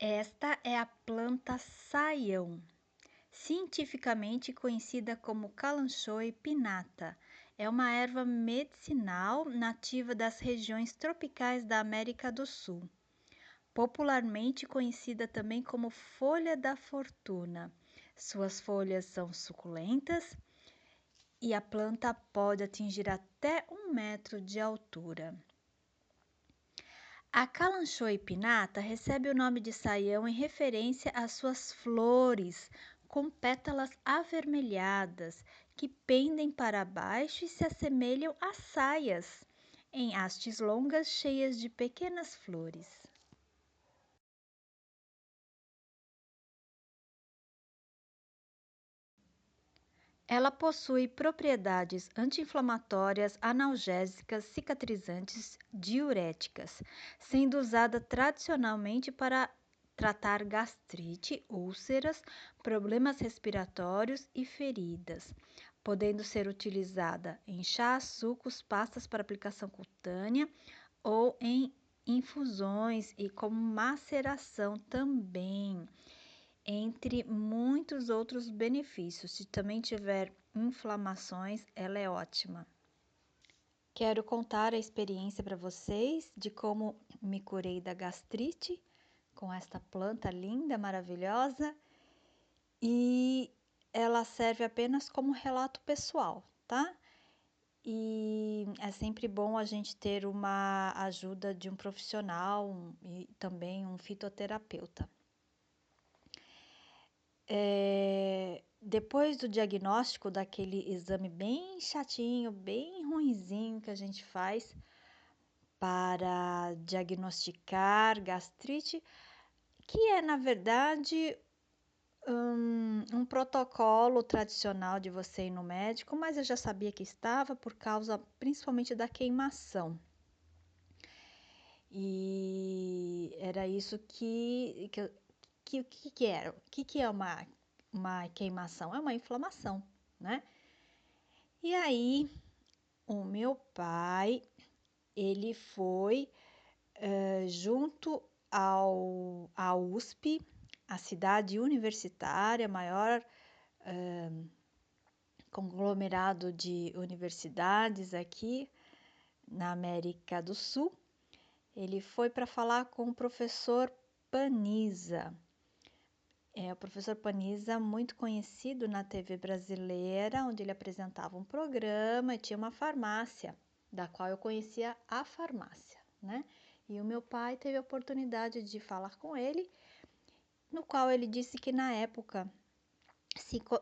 Esta é a planta saião, cientificamente conhecida como Kalanchoe pinnata. É uma erva medicinal nativa das regiões tropicais da América do Sul, popularmente conhecida também como folha da fortuna. Suas folhas são suculentas e a planta pode atingir até 1 metro de altura. A Kalanchoe pinnata recebe o nome de saião em referência às suas flores com pétalas avermelhadas que pendem para baixo e se assemelham a saias, em hastes longas cheias de pequenas flores. Ela possui propriedades anti-inflamatórias, analgésicas, cicatrizantes, diuréticas, sendo usada tradicionalmente para tratar gastrite, úlceras, problemas respiratórios e feridas, podendo ser utilizada em chás, sucos, pastas para aplicação cutânea ou em infusões e como maceração também, entre muitos outros benefícios. Se também tiver inflamações, ela é ótima. Quero contar a experiência para vocês de como me curei da gastrite com esta planta linda, maravilhosa, e ela serve apenas como relato pessoal, tá? E é sempre bom a gente ter uma ajuda de um profissional e também um fitoterapeuta. Depois do diagnóstico daquele exame bem chatinho, bem ruinzinho que a gente faz para diagnosticar gastrite, que é na verdade um protocolo tradicional de você ir no médico, mas eu já sabia que estava por causa principalmente da queimação. E era isso que era? O que é uma queimação? É uma inflamação, né? E aí, o meu pai, ele foi junto à USP, a cidade universitária, maior conglomerado de universidades aqui na América do Sul. Ele foi para falar com o professor Paniza. O professor Paniza, muito conhecido na TV brasileira, onde ele apresentava um programa e tinha uma farmácia, da qual eu conhecia a farmácia, né? E o meu pai teve a oportunidade de falar com ele, no qual ele disse que na época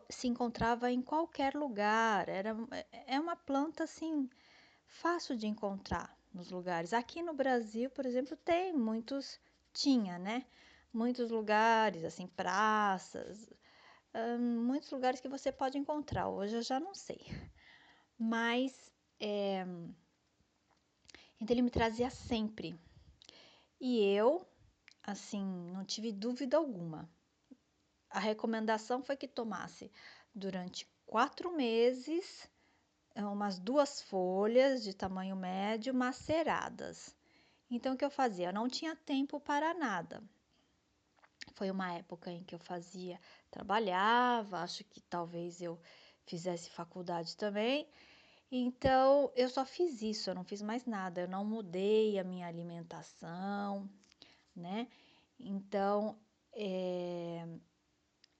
se encontrava em qualquer lugar, é uma planta assim fácil de encontrar nos lugares. Aqui no Brasil, por exemplo, tinha, né? Muitos lugares, assim, praças, muitos lugares que você pode encontrar. Hoje eu já não sei. Mas, então ele me trazia sempre. E eu, assim, não tive dúvida alguma. A recomendação foi que tomasse durante 4 meses umas 2 folhas de tamanho médio maceradas. Então, o que eu fazia? Eu não tinha tempo para nada. Foi uma época em que eu trabalhava, acho que talvez eu fizesse faculdade também. Então, eu só fiz isso, eu não fiz mais nada. Eu não mudei a minha alimentação, né? Então,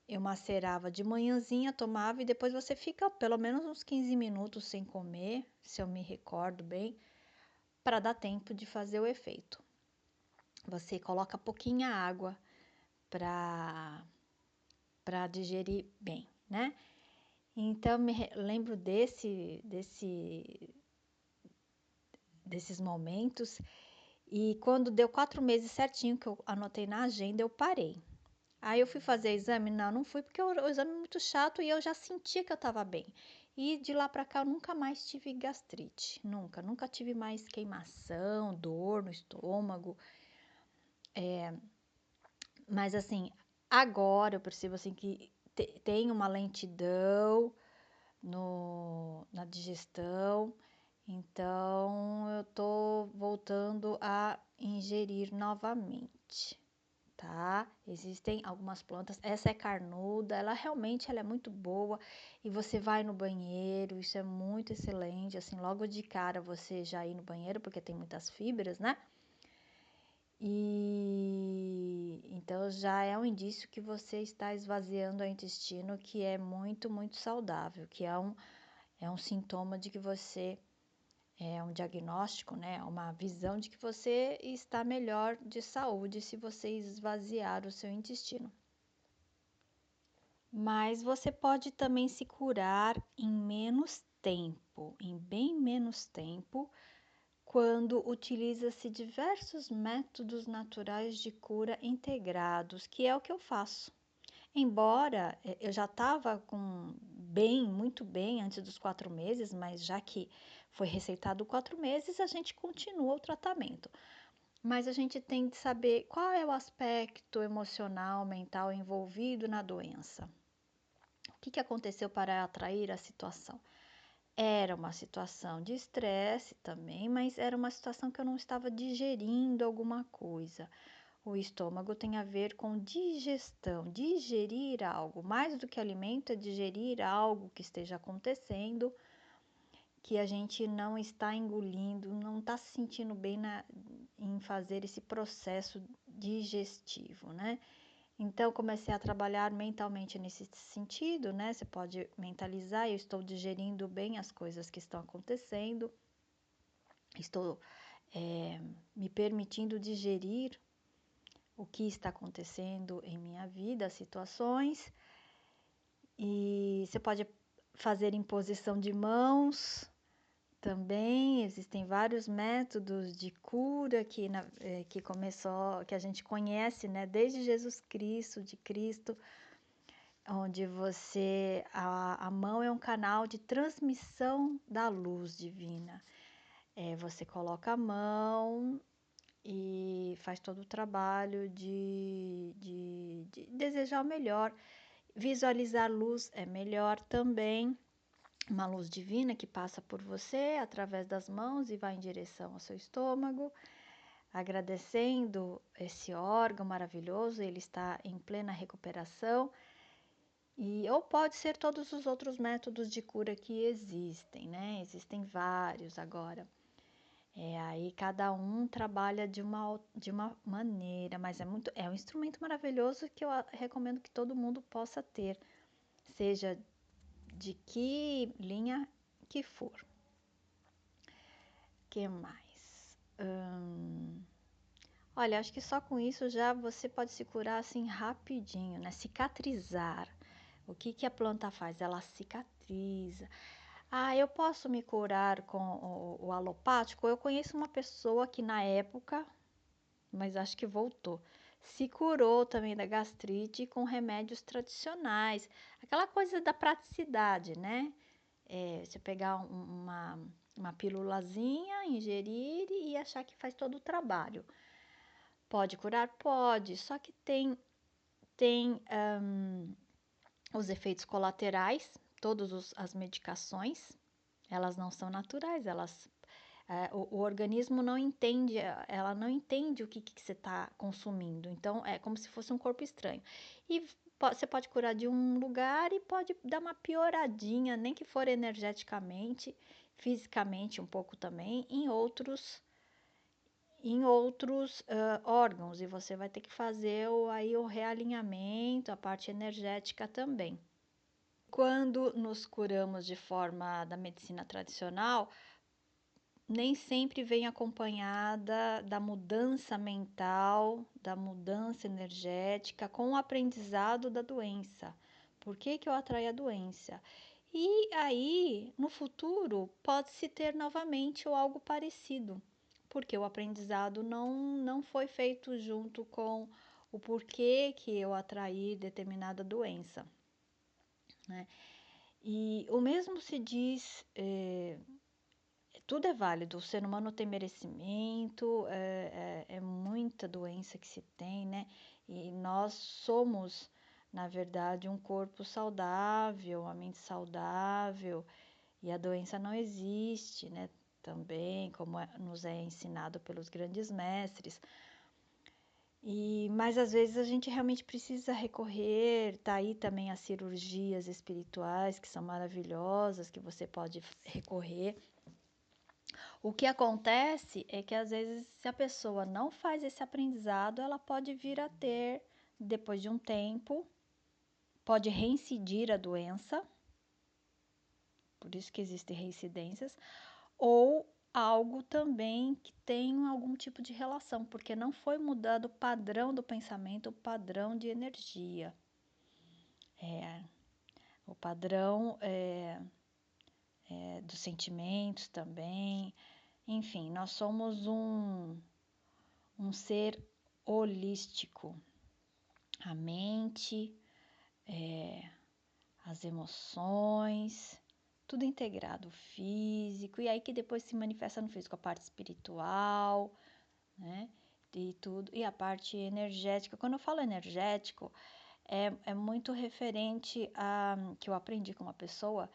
eu macerava de manhãzinha, tomava e depois você fica pelo menos uns 15 minutos sem comer, se eu me recordo bem, para dar tempo de fazer o efeito. Você coloca pouquinha água para digerir bem, né? Então, lembro desses momentos. E quando deu 4 meses certinho, que eu anotei na agenda, eu parei. Aí eu fui fazer exame? Não fui, porque o exame é muito chato e eu já sentia que eu estava bem. E de lá para cá eu nunca mais tive gastrite, nunca tive mais queimação, dor no estômago. Mas assim, agora eu percebo assim que tem uma lentidão na digestão, então eu tô voltando a ingerir novamente, tá? Existem algumas plantas, essa é carnuda, ela realmente ela é muito boa e você vai no banheiro, isso é muito excelente, assim, logo de cara você já ir no banheiro, porque tem muitas fibras, né? E então já é um indício que você está esvaziando o intestino, que é muito, muito saudável, que é um sintoma de que você é um diagnóstico, né? Uma visão de que você está melhor de saúde se você esvaziar o seu intestino. Mas você pode também se curar em menos tempo, em bem menos tempo, quando utiliza-se diversos métodos naturais de cura integrados, que é o que eu faço. Embora eu já estava muito bem antes dos 4 meses, mas já que foi receitado 4 meses, a gente continua o tratamento. Mas a gente tem de saber qual é o aspecto emocional, mental envolvido na doença. O que aconteceu para atrair a situação? Era uma situação de estresse também, mas era uma situação que eu não estava digerindo alguma coisa. O estômago tem a ver com digestão, digerir algo. Mais do que alimento, é digerir algo que esteja acontecendo, que a gente não está engolindo, não está se sentindo bem em fazer esse processo digestivo, né? Então, comecei a trabalhar mentalmente nesse sentido, né? Você pode mentalizar, eu estou digerindo bem as coisas que estão acontecendo, estou me permitindo digerir o que está acontecendo em minha vida, as situações, e você pode fazer imposição de mãos também. Existem vários métodos de cura que a gente conhece, né, desde Jesus Cristo, de Cristo, onde a mão é um canal de transmissão da luz divina. Você coloca a mão e faz todo o trabalho de desejar o melhor. Visualizar luz é melhor também, uma luz divina que passa por você através das mãos e vai em direção ao seu estômago, agradecendo esse órgão maravilhoso, ele está em plena recuperação. Ou pode ser todos os outros métodos de cura que existem, né? Existem vários agora. Aí cada um trabalha de uma maneira, mas é um instrumento maravilhoso que eu recomendo que todo mundo possa ter, seja de que linha que for. Que mais? Olha, acho que só com isso já você pode se curar assim rapidinho, né? Cicatrizar. O que a planta faz? Ela cicatriza. Ah, eu posso me curar com o alopático? Eu conheço uma pessoa que na época, mas acho que voltou, se curou também da gastrite com remédios tradicionais. Aquela coisa da praticidade, né? Você pegar uma pílulazinha, ingerir e achar que faz todo o trabalho. Pode curar? Pode, só que tem os efeitos colaterais, todas as medicações, elas não são naturais, o organismo não entende, ela não entende o que você está consumindo, então é como se fosse um corpo estranho. E você pode curar de um lugar e pode dar uma pioradinha, nem que for energeticamente, fisicamente um pouco também, em outros órgãos, e você vai ter que fazer o realinhamento, a parte energética também. Quando nos curamos de forma da medicina tradicional, nem sempre vem acompanhada da mudança mental, da mudança energética, com o aprendizado da doença. Por que eu atraio a doença? E aí, no futuro, pode-se ter novamente ou algo parecido, porque o aprendizado não foi feito junto com o porquê que eu atraí determinada doença, né? E o mesmo se diz, tudo é válido, o ser humano tem merecimento, é muita doença que se tem, né? E nós somos, na verdade, um corpo saudável, uma mente saudável, e a doença não existe, né? Também, como nos é ensinado pelos grandes mestres. Mas às vezes a gente realmente precisa recorrer, tá aí também as cirurgias espirituais, que são maravilhosas, que você pode recorrer. O que acontece é que às vezes, se a pessoa não faz esse aprendizado, ela pode vir a ter, depois de um tempo, pode reincidir a doença, por isso que existem reincidências, ou algo também que tem algum tipo de relação, porque não foi mudado o padrão do pensamento, o padrão de energia. O padrão dos sentimentos também. Enfim, nós somos um ser holístico. A mente, as emoções, tudo integrado, o físico, e aí que depois se manifesta no físico, a parte espiritual, né? E tudo, e a parte energética. Quando eu falo energético, é muito referente a que eu aprendi com uma pessoa,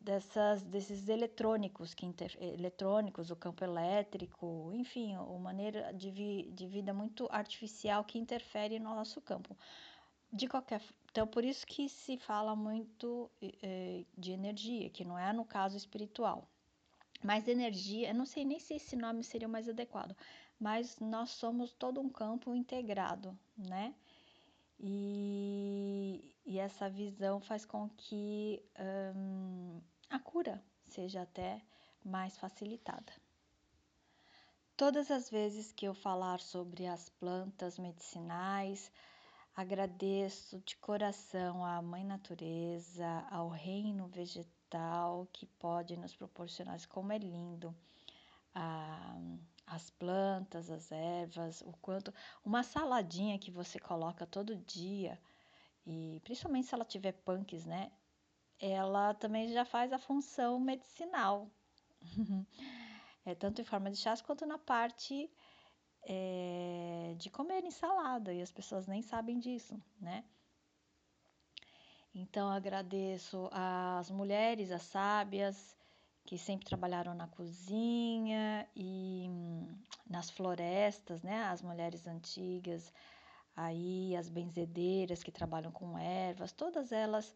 desses eletrônicos, eletrônicos, o campo elétrico, enfim, uma maneira de vida muito artificial que interfere no nosso campo. Então, por isso que se fala muito de energia, que não é no caso espiritual. Mas energia, eu não sei nem se esse nome seria o mais adequado, mas nós somos todo um campo integrado, né? E essa visão faz com que a cura seja até mais facilitada. Todas as vezes que eu falar sobre as plantas medicinais, agradeço de coração à Mãe Natureza, ao reino vegetal que pode nos proporcionar, como é lindo, as plantas, as ervas, o quanto uma saladinha que você coloca todo dia, e principalmente se ela tiver punks, né? Ela também já faz a função medicinal, tanto em forma de chás quanto na parte de comer salada, e as pessoas nem sabem disso, né? Então, agradeço às mulheres, às sábias, que sempre trabalharam na cozinha e nas florestas, né? As mulheres antigas, aí as benzedeiras que trabalham com ervas, todas elas,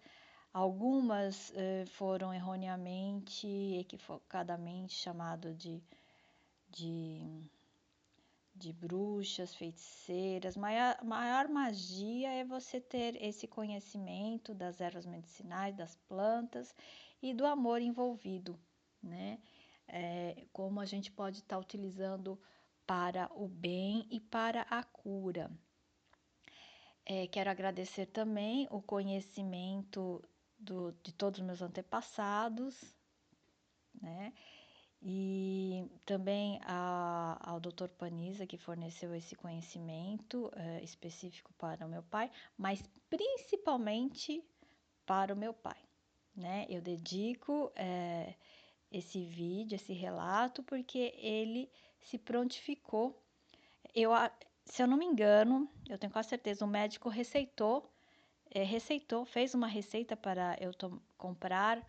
algumas foram erroneamente, equivocadamente chamado de bruxas, feiticeiras. Maior magia é você ter esse conhecimento das ervas medicinais, das plantas e do amor envolvido, né? Como a gente pode estar utilizando para o bem e para a cura. Quero agradecer também o conhecimento de todos os meus antepassados, né? E também ao Dr. Panisa, que forneceu esse conhecimento específico para o meu pai, mas principalmente para o meu pai, né? Eu dedico esse vídeo, esse relato, porque ele se prontificou. Se eu não me engano, eu tenho quase certeza, o médico receitou, fez uma receita para eu comprar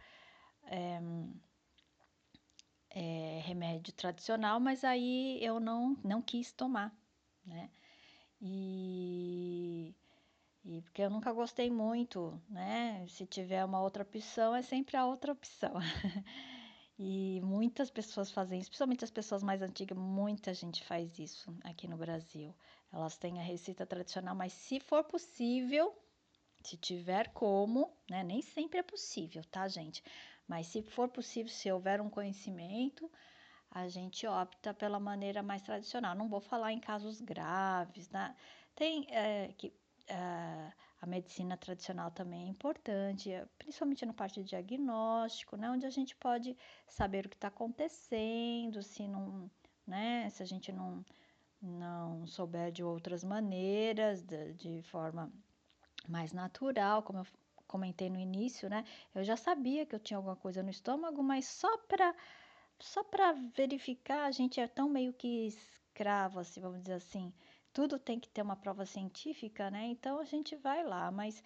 remédio tradicional, mas aí eu não quis tomar, né? E porque eu nunca gostei muito, né? Se tiver uma outra opção, é sempre a outra opção. E muitas pessoas fazem isso, principalmente as pessoas mais antigas, muita gente faz isso aqui no Brasil. Elas têm a receita tradicional, mas se for possível, se tiver como, né? Nem sempre é possível, tá, gente? Mas se for possível, se houver um conhecimento, a gente opta pela maneira mais tradicional. Não vou falar em casos graves, né? Tem a medicina tradicional também é importante, principalmente na parte de diagnóstico, né? Onde a gente pode saber o que está acontecendo, se não, né? Se a gente não souber de outras maneiras, de forma mais natural, como eu comentei no início, né? Eu já sabia que eu tinha alguma coisa no estômago, mas só para verificar, a gente é tão meio que escravo, assim, vamos dizer assim. Tudo tem que ter uma prova científica, né? Então a gente vai lá, mas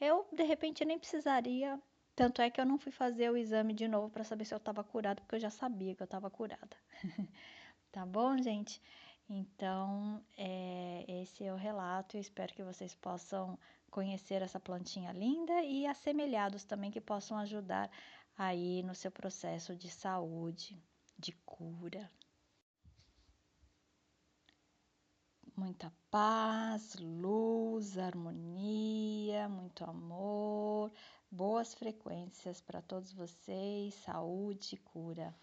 eu de repente nem precisaria. Tanto é que eu não fui fazer o exame de novo para saber se eu estava curada, porque eu já sabia que eu estava curada. Tá bom, gente? Então, esse é o relato. Eu espero que vocês possam conhecer essa plantinha linda e assemelhados também que possam ajudar aí no seu processo de saúde, de cura. Muita paz, luz, harmonia, muito amor, boas frequências para todos vocês, saúde e cura.